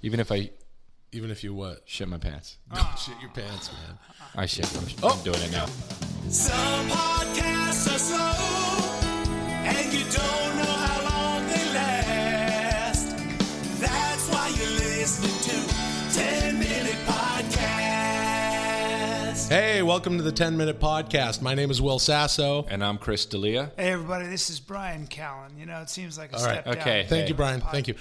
Even if you what? Shit my pants. Don't shit your pants, man. I shit. I'm doing it now. Some podcasts are slow, and you don't know how long they last. That's why you're listening to 10-Minute Podcast. Hey, welcome to the 10-Minute Podcast. My name is Will Sasso. And I'm Chris D'Elia. Hey, everybody, this is Brian Callen. You know, it seems like a All right. step down. Okay. Thank you, Brian. Thank you.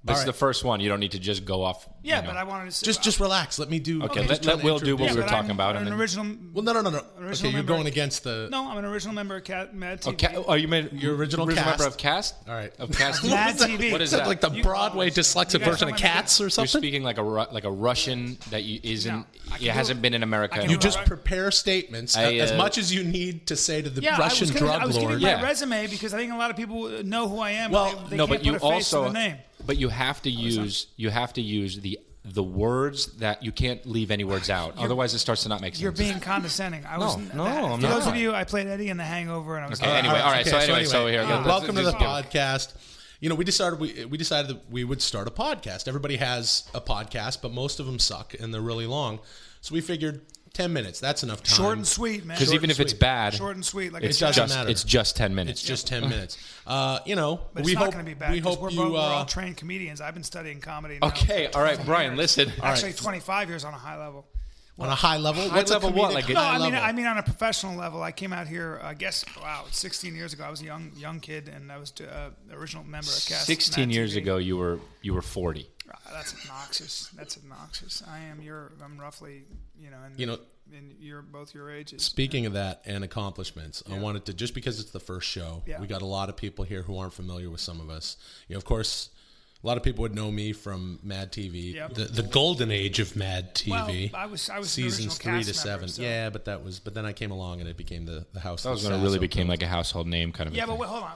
This is the first one. You don't need to just go off. Yeah, but I wanted to say... Just relax. Let me do... Okay, let Will do what we were talking about. I'm an original... Well, no. Okay, you're going against the... No, I'm an original member of Mad TV. Okay. Oh, you mean your original cast? member of Cast? All right. Of Cast. Mad TV. What is that? Like the Broadway dyslexic version of Cats or You're something? speaking like a Russian that hasn't been in America. You just prepare statements as much as you need to say to the Russian drug I was lord. giving my resume because I think a lot of people know who I am. Well, but they no, can't but you put a face to also, the name. but you have to use the words that you can't leave any words out. Otherwise, it starts to not make sense. You're being condescending. I'm For not. those of you, I played Eddie in The Hangover, and I was Okay. Anyway, all right. So here, welcome to the podcast. You know, we decided that we would start a podcast. Everybody has a podcast, but most of them suck and they're really long. So we figured 10 minutes. That's enough time. short and sweet, man. Because even if it's bad, short and sweet, like it doesn't matter. It's just 10 minutes. It's just 10 minutes. You know, But we it's not hope going to be bad. we hope we're you. all trained comedians. I've been studying comedy now. Okay, all right, Brian, listen. Actually, 25 years on a high level. on a high level. High level what? Like No, I mean on a professional level. I came out here, I guess, 16 years ago. I was a young kid, and I was the original member of Cast. 16 Mad years TV. ago, you were 40. That's obnoxious. I'm roughly, and you're both your ages. Speaking of that and accomplishments, I wanted to, just because it's the first show, we got a lot of people here who aren't familiar with some of us. You know, of course, a lot of people would know me from Mad TV, the golden age of Mad TV. Well, I was seasons 3 to 7. Member, so. Yeah, but then I came along and it became the house. That was when it really became like a household name kind of. Yeah, a thing. but wait, hold on.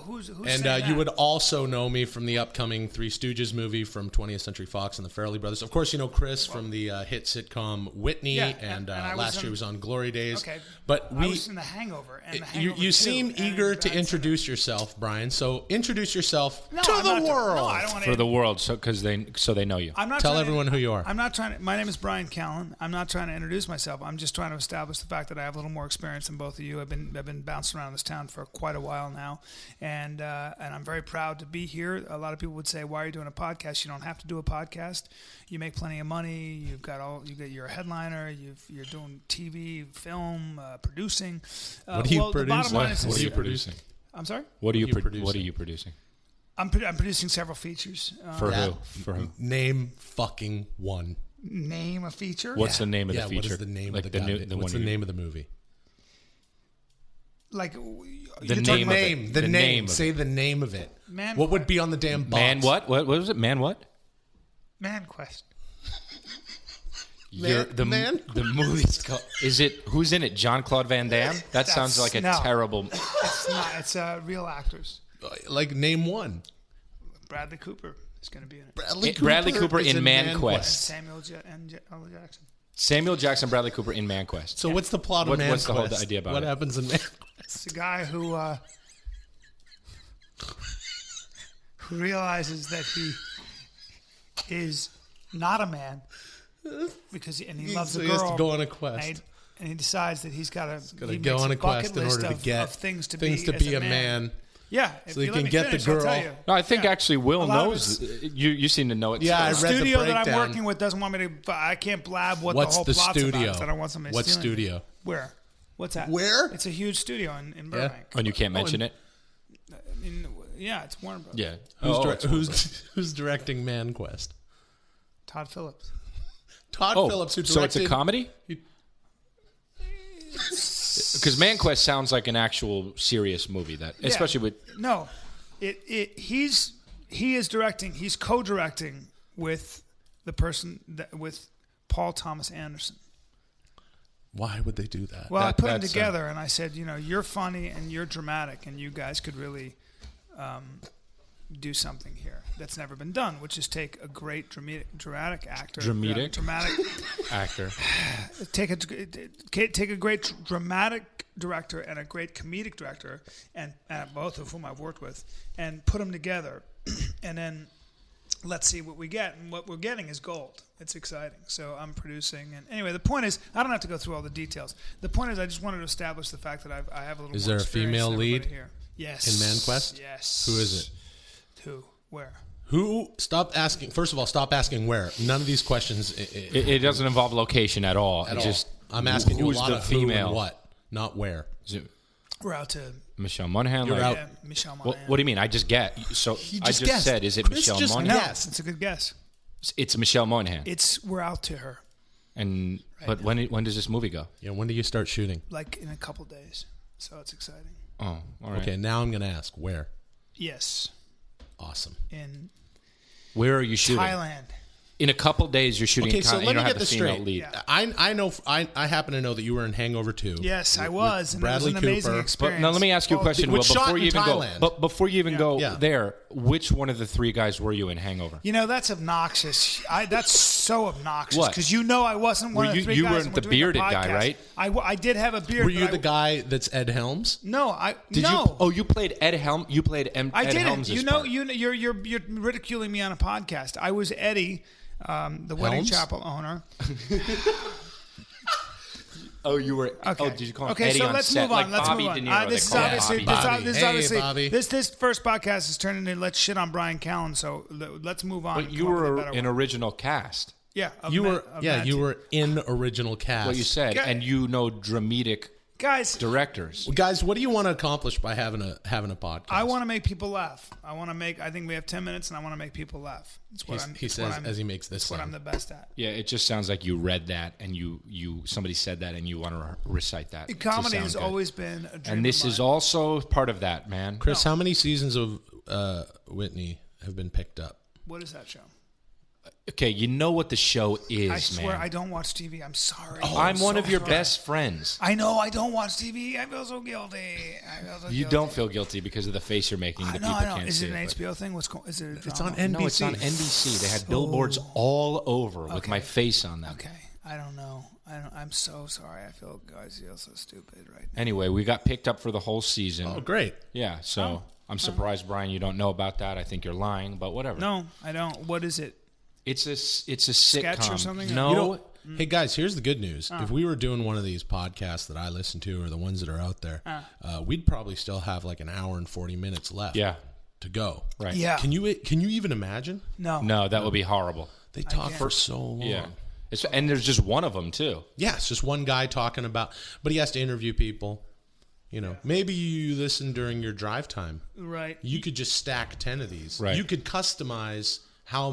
Who's and saying you that? would also know me from the upcoming Three Stooges movie from 20th Century Fox and the Farrelly Brothers. Of course, you know Chris from the hit sitcom Whitney, and last year was on Glory Days. Okay, but I was in The Hangover. And you seem eager to introduce yourself, Brian. So introduce yourself to the world. No, I don't want for the world, so they know you. Tell everyone who you are. I'm not trying to. My name is Brian Callen. I'm not trying to introduce myself. I'm just trying to establish the fact that I have a little more experience than both of you. I've been bouncing around this town for quite a while now, and I'm very proud to be here. A lot of people would say, "Why are you doing a podcast?" You don't have to do a podcast. You make plenty of money. You get your headliner. You're doing TV, film, producing. What do you produce? What are you producing? I'm sorry. What are you producing? I'm producing several features. For who? For who? Name fucking one. Name a feature. What's the name of the feature? What is the name of what's the name of the movie? Like the name. The name. Say the name of it. Manquest. What would be on the damn box? Man, what? What was it? Man, what? Manquest. Man? The movie's called. Is it? Who's in it? Jean-Claude Van Damme? That sounds like a terrible. It's not. It's real actors. Like name one. Bradley Cooper is going to be in it. Bradley Cooper in Manquest. And Samuel Jackson. Samuel Jackson, Bradley Cooper in Manquest. So what's the plot of Manquest? What's the whole idea about What it? happens in Manquest? It's a guy who realizes that he is not a man because he loves a girl. He has to go on a quest. And he decides that he's got to go on a quest in order to get things to be a man. Yeah, so you can get the girl. No, I think actually Will knows. You seem to know it. Yeah, I read the studio the that I'm working with doesn't want me to. I can't blab what What's the whole the plot's studio? about. I don't want somebody. What stealing studio? It. Where? What's that? Where? It's a huge studio in Burbank. And you can't mention it. Yeah, it's Warner Brothers. Yeah. Who's directing Manquest? Todd Phillips. Phillips, who directed. So it's a comedy. Because Manquest sounds like an actual serious movie. Especially with he is directing. He's co-directing with the person with Paul Thomas Anderson. Why would they do that? Well, I put them together, and I said, you're funny and you're dramatic, and you guys could really do something here that's never been done, which is take a great dramatic actor. Dramatic actor. Take a great dramatic director and a great comedic director, and both of whom I've worked with, and put them together, and then let's see what we get. And what we're getting is gold. It's exciting. So I'm producing. And anyway, the point is, I don't have to go through all the details. The point is, I just wanted to establish the fact that I have a little Is more there a experience female than everybody lead here. Yes. in Manquest? Yes. Who is it? Who? Where? Who? Stop asking. First of all, stop asking where. None of these questions. It doesn't involve location at all. At It's all. just I'm asking you a who's lot the of female. who and what, not where. Is it We're out to Michelle Monaghan? You're Like- out. yeah, Michelle Well, Monaghan. what do you mean? I just get. So He I just just guessed. said, is it Chris Michelle just Monaghan? No, Yes. it's a good guess. It's Michelle Monaghan. We're out to her And but when does this movie go? Yeah. When do you start shooting? like in a couple days, so it's exciting. Oh, all right. Okay. Now I'm going to ask where. Yes, Awesome. in Where are you shooting? Thailand. In a couple days, you're shooting. Okay, so and let you don't me have get the this female straight. lead. Yeah. I know. I happen to know that you were in Hangover 2. Yes, I with was, and Bradley it was an amazing Cooper. experience. But now let me ask you a question, Will. which shot Before you in even Thailand. go, but before you even go Yeah. there, which one of the three guys were you in Hangover? You know, that's obnoxious. That's so obnoxious What? because you know I wasn't one Were of you- the three you guys. weren't and the we're doing bearded guy, podcast. right? I did have a beard. Were you but the guy that's Ed Helms? No, I Did no. you? Oh, you played Ed Helm. You played Ed I didn't. Helms. You know, you're ridiculing me on a podcast. I was Eddie, the wedding Helms? chapel owner. Oh, you were. Okay. Oh, did you call him Okay, Eddie so on let's set? move on. Like Let's Bobby move on. De Niro. This They is call him obviously Bobby. this is Hey, obviously Bobby. this first podcast has turned into let's shit on Brian Callen. So let's move on. But and you come up with a were better an one. original cast. Yeah, You were. Yeah, you were in original cast. What you said, Okay. and you know dramatic guys. directors. Well, guys, what do you want to accomplish by having a podcast? I want to make people laugh. I think we have 10 minutes, and I want to make people laugh. That's what He says as he makes this That's what I'm sound. the best at. Yeah, it just sounds like you read that, and you somebody said that, and you want to recite that. to Comedy sound has good. always been a dream And this of is mine. also part of that, man. Chris, how many seasons of Whitney have been picked up? What is that show? Okay, you know what the show is, I swear man. I don't watch TV. I'm sorry. I'm one so of your sorry. best friends. I know I don't watch TV. I feel so guilty. You don't feel guilty because of the face you're making. I That know. people I know. can't Is see it an but- HBO thing? What's going? Is it? A It's drama? on NBC. No, it's on NBC. They had billboards all over with my face on them. Okay. I don't know. I'm so sorry. I feel so stupid right now. Anyway, we got picked up for the whole season. Oh, great. Yeah, so I'm surprised, Brian, you don't know about that. I think you're lying, but whatever. No, I don't. What is it? It's a sitcom. Sketch or something? No, You know, hey guys, here's the good news. If we were doing one of these podcasts that I listen to, or the ones that are out there, we'd probably still have like an hour and 40 minutes left. Yeah. To go. right. Yeah. Can you even imagine? No. No, that would be horrible. They talk can't. for so long. Yeah. And there's just one of them, too. Yeah, it's just one guy talking about, but he has to interview people. You know, maybe you listen during your drive time. Right. You could just stack 10 of these. Right. You could customize how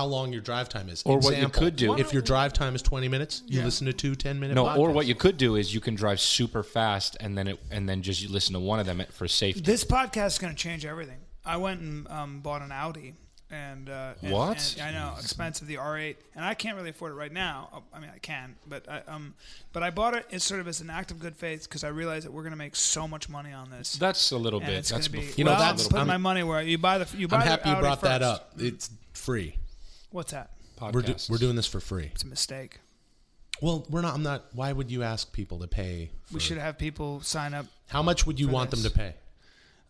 long your drive time is. Or what you could do- if your drive time is 20 minutes, you Yeah. listen to 2 10-minute No, podcasts. or what you could do is you can drive super fast and then just you listen to one of them for safety. This podcast is going to change everything. I went and bought an Audi. And What? And I know, expensive, the R8, and I can't really afford it right now. I mean, I can, but I bought it. It's sort of as an act of good faith because I realize that we're going to make so much money on this. That's a little And bit. it's That's going to be. before. You know, well, that's- I'm putting I'm- my money where you buy the. I'm happy you Audi brought that first. up. It's free. What's that? Podcasts. We're doing this for free. It's a mistake. Well, we're not. I'm not. Why would you ask people to pay? We should have people sign up. How much would you for want this. them to pay?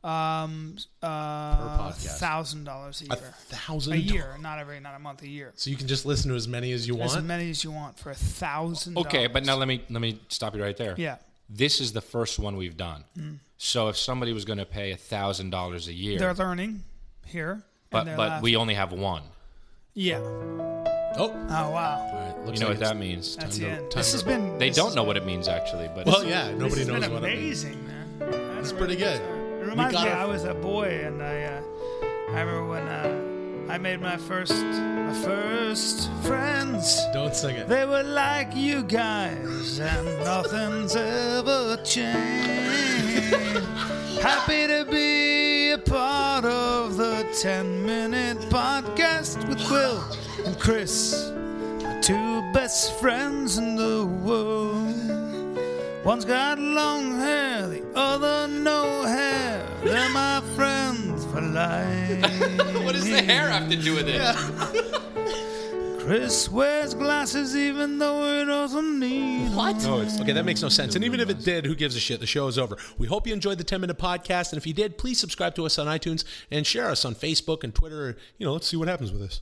$1,000 a year. $1,000 A year, not a month. A year. So you can just listen to as many as you want. As many as you want for $1,000. Okay, but now let me stop you right there. Yeah. This is the first one we've done. So if somebody was going to pay $1,000 a year, They're learning here. but and but they're we only have one. Yeah. Oh, Oh wow. all right. Looks You know like what that it's- means? That's Time the to- end. time This to- has been. They this don't is- know what it means actually, but Well, yeah. This Nobody has knows been what it means. amazing, man. It's pretty good. It reminds me, gotta- I was a boy, and I remember when I made my first friends. Don't sing it. They were like you guys, and nothing's ever changed. Happy to be a part of the 10-minute podcast with Will and Chris, my two best friends in the world. One's got long hair, the other no hair. They're my friends for life. what does the hair have to do with it? Chris wears glasses even though he doesn't need What? No, okay, that makes no sense. And even if it did, who gives a shit? The show is over. We hope you enjoyed the 10-minute podcast. And if you did, please subscribe to us on iTunes and share us on Facebook and Twitter. Let's see what happens with this.